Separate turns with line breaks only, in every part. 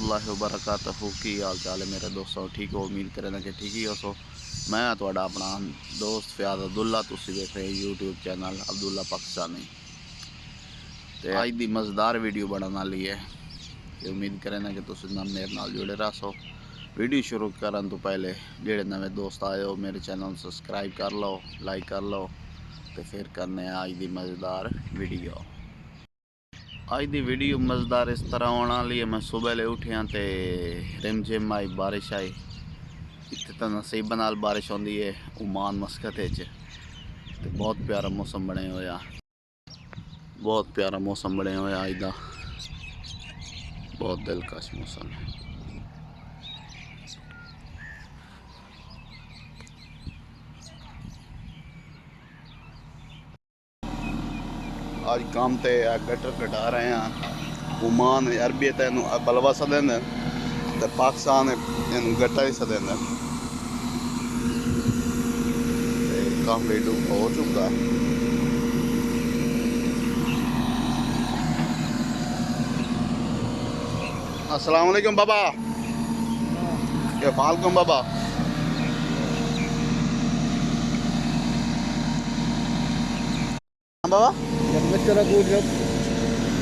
रहमतुल्लाहि व बरकातहू। की हाल चाल है मेरे दोस्तों? ठीक हो? उम्मीद करें कि ठीक ही हो। सो मैं थोड़ा अपना दोस्त फयाद अब्दुल्ला, तुसी देख रहे यूट्यूब चैनल अब्दुल्ला पाकिस्तानी। तो अज दी मज़ेदार वीडियो बनाने ली है कि उम्मीद करें कि तुम मेरे नाल जुड़े रहो। वीडियो शुरू करने तो पहले जेडे नवे दोस्त आए हो मेरे चैनल सब्सक्राइब कर लो, लाइक कर लो, तो फिर करने अज दी मज़ेदार वीडियो। अज दी वीडियो मज़ेदार इस तरह आने वाली है। मैं सुबह उठिया तो रिम झिम आई, बारिश आई। इतने तो नसीब नाल बारिश आती है ओमान मस्कत तो बहुत प्यारा मौसम बने होया, बहुत प्यारा मौसम बने होया अज दा, बहुत दिलकश मौसम है। आज काम ते गटर कटा रहे हैं। ओमान अरबी तेन बलवा सदें तो पाकिस्तान इन गटा ही सदें। काफ़ी डूब हो चुका है। अस्सलाम वालेकुम बाबा, क्या फालकुम बाबा। बाबा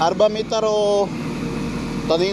400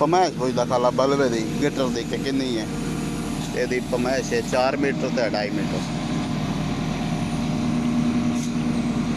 पमैश पुछदा खाला बलवे दी गटर दी कि किन्नी है। यदि पमैश है 4 मीटर तो 2.5 मीटर।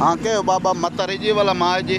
हाँ के बाबा मतर जी वाला माँ जी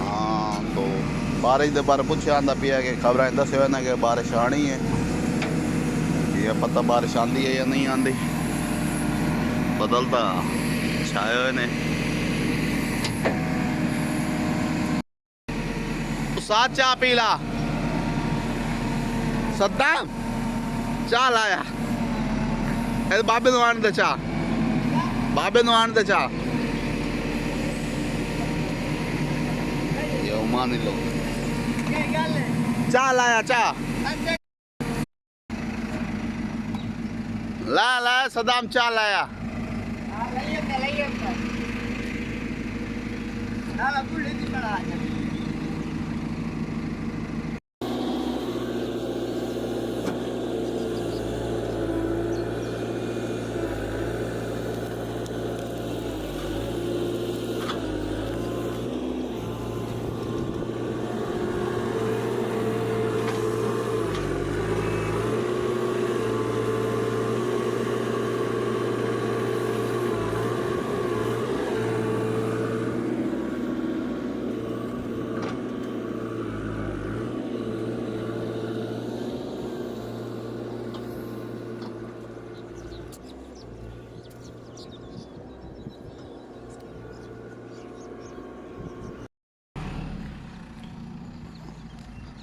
हाँ तो बारिश के बारे पूछे आंदा पिया कि खबर दस ना कि बारिश आनी है। ये पता बारिश आती है या नहीं आती, बदलता छाए हुए ने। साथ चाह पीला सद्दाम चाह लाया बाबे नु आन दे चाह, बाबे नु आन दे चाह। ये ओमान ही लोग चाह लाया, चाह ला ला सद्दाम चाह लाया।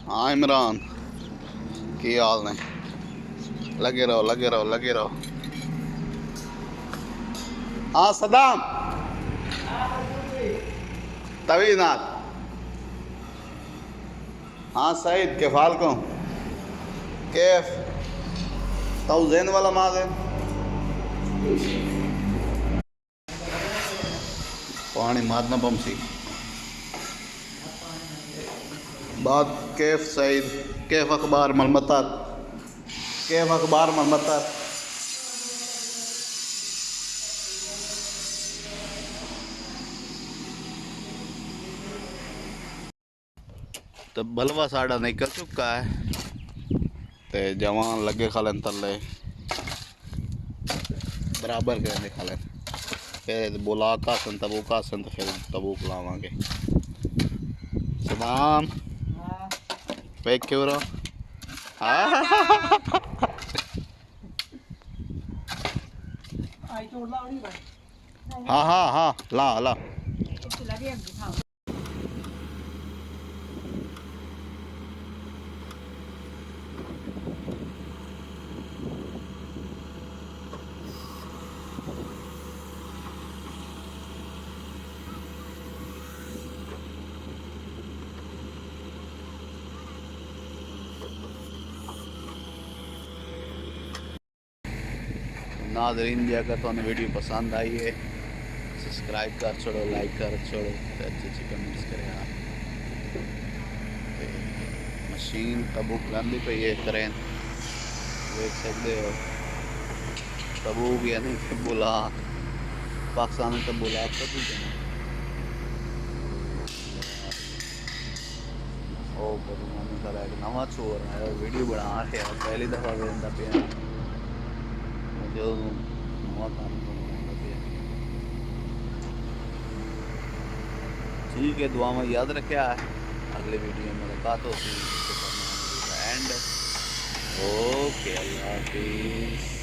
हाँ इमरान की हाल ने? लगे रहो लगे रहो लगे रहो। हाँ सदाम तभी नाथ। हाँ सईद के फालकों केफ तो जैन वाला माज पानी मारना बमसी बाद कैफ सईद कैफ अखबार मलमतर कैफ अखबार मलमतर। तो बलवा साड़ा निकल चुका है तो जवान लगे खालन तले बराबर करने खालन। फिर बुला का सन तबूक का सन तो फिर तबूक लावांगे। सलाम वेक क्यों रहो? हाँ हाँ हाँ ला ला नाज़रीन जी अगर तुहानू वीडियो पसंद आई है सब्सक्राइब कर छोड़ो, लाइक कर छोड़ो, अच्छे अच्छे कमेंट्स करे मशीन तबूक लांदी पई है करें देख सकते हो। तबूक यानी कि बुलाक, पाकिस्तान में तो बुलाक तबूक है ना। ओ बदनामी का एक नवा चोर है वीडियो बना रहे हैं पहली दफ़ा वेंदा पे जो नवा काम करना पे। ठीक है, दुआ में याद रखा है, अगले वीडियो में मुलाकात होती है एंड ओके, अल्लाह हाफिज़।